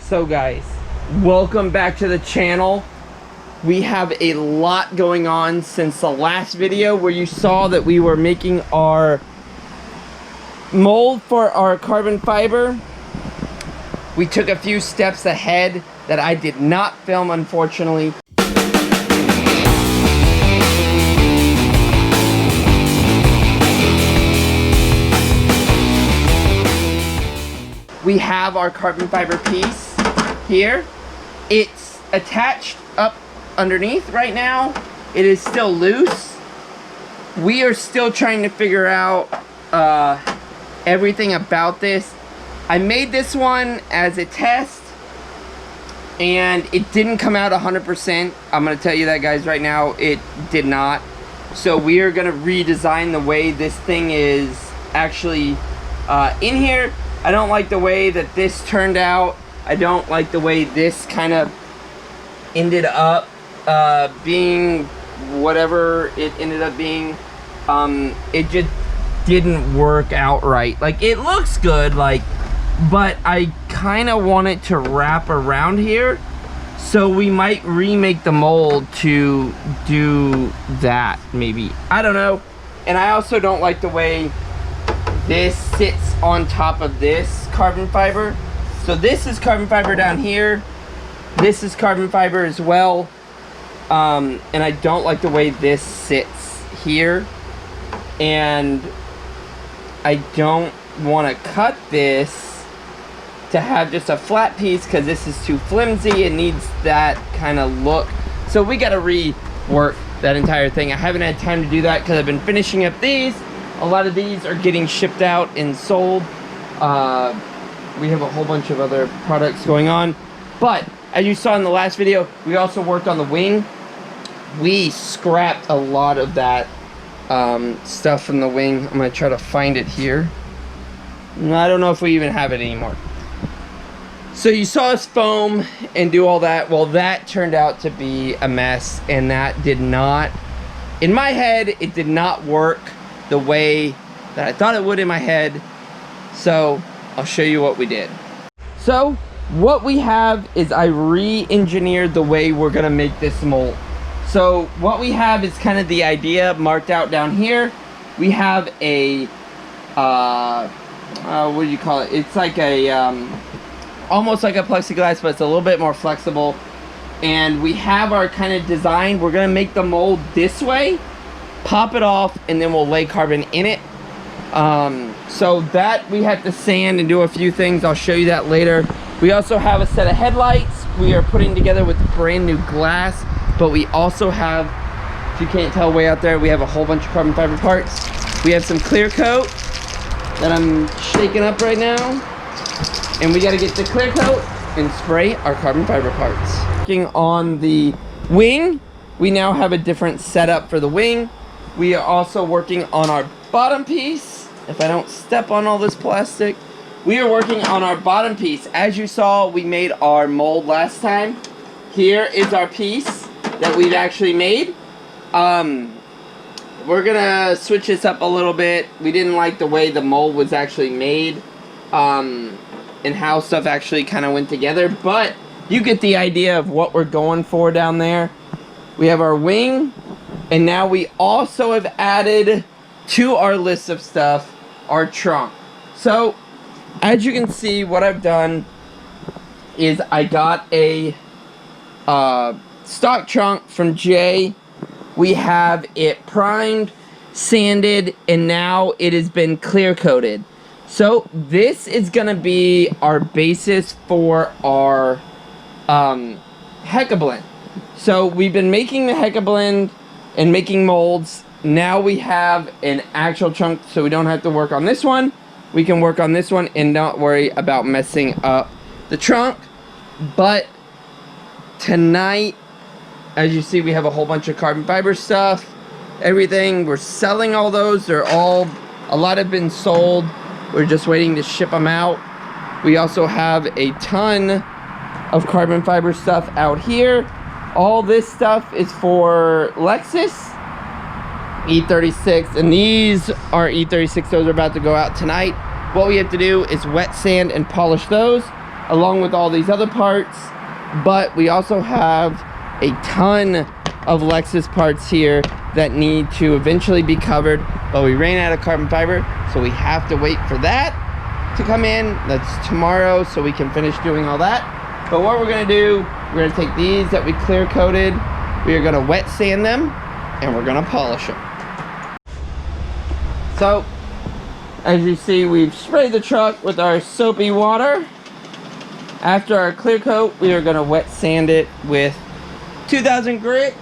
So guys, welcome back to the channel. We have a lot going on since the last video where you saw that we were making our mold for our carbon fiber. We took a few steps ahead that I did not film, unfortunately. We have our carbon fiber piece here. It's attached up underneath right now. It is still loose. We are still trying to figure out everything about this. I made this one as a test and it didn't come out 100%. I'm gonna tell you that, guys, right now. It did not. So we are gonna redesign the way this thing is actually in here. I don't like the way that this turned out. I don't like the way this kind of ended up being whatever it ended up being. It just didn't work out right. Like, it looks good, like, but I kind of want it to wrap around here. So we might remake the mold to do that, maybe. I don't know. And I also don't like the way this sits on top of this carbon fiber. So this is carbon fiber down here. This is carbon fiber as well. And I don't like the way this sits here. And I don't want to cut this to have just a flat piece because this is too flimsy. It needs that kind of look. So we got to rework that entire thing. I haven't had time to do that because I've been finishing up these. A lot of these are getting shipped out and sold. We have a whole bunch of other products going on. But as you saw in the last video, we also worked on the wing. We scrapped a lot of that stuff from the wing. I'm going to try to find it here. I don't know if we even have it anymore. So you saw us foam and do all that. Well, that turned out to be a mess. And that did not, in my head, it did not work the way that I thought it would in my head. So I'll show you what we did. So what we have is I re-engineered the way we're gonna make this mold. So what we have is kind of the idea marked out down here. We have a what do you call it? It's like a almost like a plexiglass, but it's a little bit more flexible. And we have our kind of design. We're gonna make the mold this way, pop it off, and then we'll lay carbon in it. So that we have to sand and do a few things. I'll show you that later. We also have a set of headlights we are putting together with brand new glass, but we also have, if you can't tell way out there, we have a whole bunch of carbon fiber parts. We have some clear coat that I'm shaking up right now, and we got to get the clear coat and spray our carbon fiber parts. Working on the wing, we now have a different setup for the wing. We are also working on our bottom piece. If I don't step on all this plastic, we are working on our bottom piece. As you saw, we made our mold last time. Here is our piece that we've actually made. We're gonna switch this up a little bit. We didn't like the way the mold was actually made, and how stuff actually kind of went together, but you get the idea of what we're going for down there. We have our wing, and now we also have added to our list of stuff our trunk. So as you can see, what I've done is I got a stock trunk from Jay. We have it primed, sanded, and now it has been clear coated. So this is gonna be our basis for our Heca blend. So we've been making the Heca blend and making molds. Now we have an actual trunk, so we don't have to work on this one. We can work on this one and not worry about messing up the trunk. But tonight, as you see, we have a whole bunch of carbon fiber stuff, everything. We're selling all those. They're all, a lot have been sold. We're just waiting to ship them out. We also have a ton of carbon fiber stuff out here. All this stuff is for Lexus E36, and these are E36. Those are about to go out tonight. What we have to do is wet sand and polish those. along with all these other parts. But we also have a ton of Lexus parts here that need to eventually be covered, but we ran out of carbon fiber, so we have to wait for that to come in. That's tomorrow, so we can finish doing all that. But what we're gonna do, we're gonna take these that we clear coated, we are gonna wet sand them, and we're gonna polish them. So, as you see, we've sprayed the truck with our soapy water. After our clear coat, we are gonna wet sand it with 2000 grit,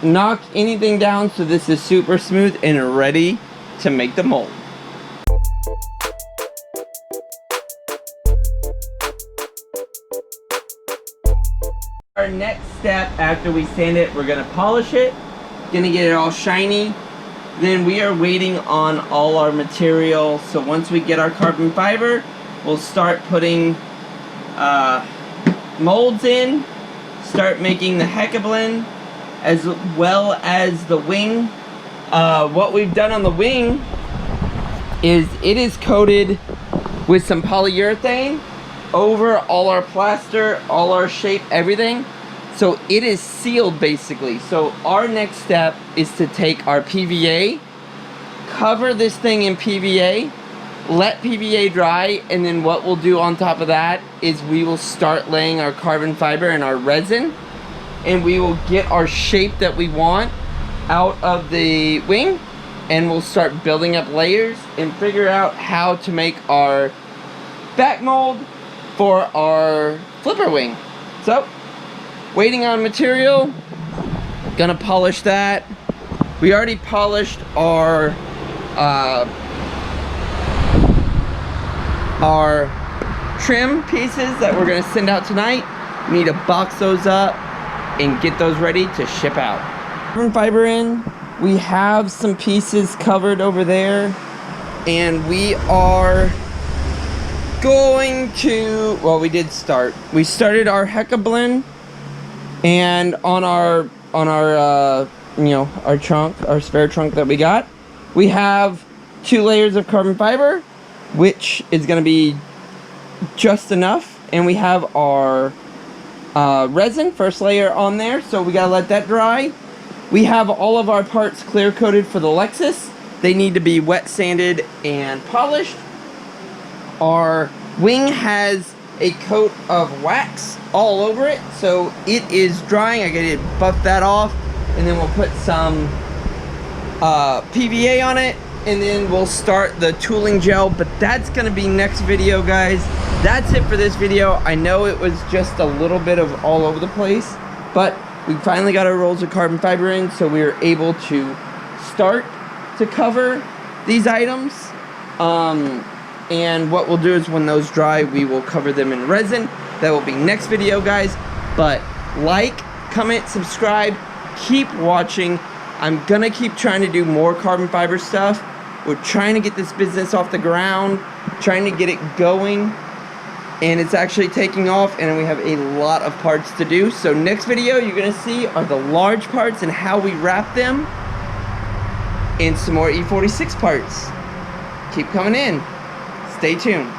knock anything down so this is super smooth and ready to make the mold. Our next step after we sand it, we're gonna polish it, gonna get it all shiny. Then we are waiting on all our material. So once we get our carbon fiber, we'll start putting molds in, start making the Hecablin as well as the wing. What we've done on the wing is it is coated with some polyurethane over all our plaster, all our shape, everything. So it is sealed basically. So our next step is to take our PVA, cover this thing in PVA, let PVA dry, and then what we'll do on top of that is we will start laying our carbon fiber and our resin, and we will get our shape that we want out of the wing, and we'll start building up layers and figure out how to make our back mold for our flipper wing. So, waiting on material, gonna polish that. We already polished our trim pieces that we're gonna send out tonight. We need to box those up and get those ready to ship out. Carbon fiber in, we have some pieces covered over there, and we are going to, well, we started our Hecablin, and on our you know, our trunk, our spare trunk that we got, we have 2 layers of carbon fiber, which is going to be just enough, and we have our resin, first layer on there, so we got to let that dry. We have all of our parts clear coated for the Lexus. They need to be wet sanded and polished. Our wing has a coat of wax all over it, so it is drying. I gotta buff that off, and then we'll put some PVA on it, and then we'll start the tooling gel. But that's gonna be next video, guys. That's it for this video. I know it was just a little bit of all over the place, but we finally got our rolls of carbon fiber in, so we were able to start to cover these items. And what we'll do is when those dry, we will cover them in resin. That will be next video, guys. But like, comment, subscribe, keep watching. I'm gonna keep trying to do more carbon fiber stuff. We're trying to get this business off the ground, trying to get it going, and it's actually taking off, and we have a lot of parts to do. So next video you're gonna see are the large parts and how we wrap them, and some more E46 parts. Keep coming in. Stay tuned.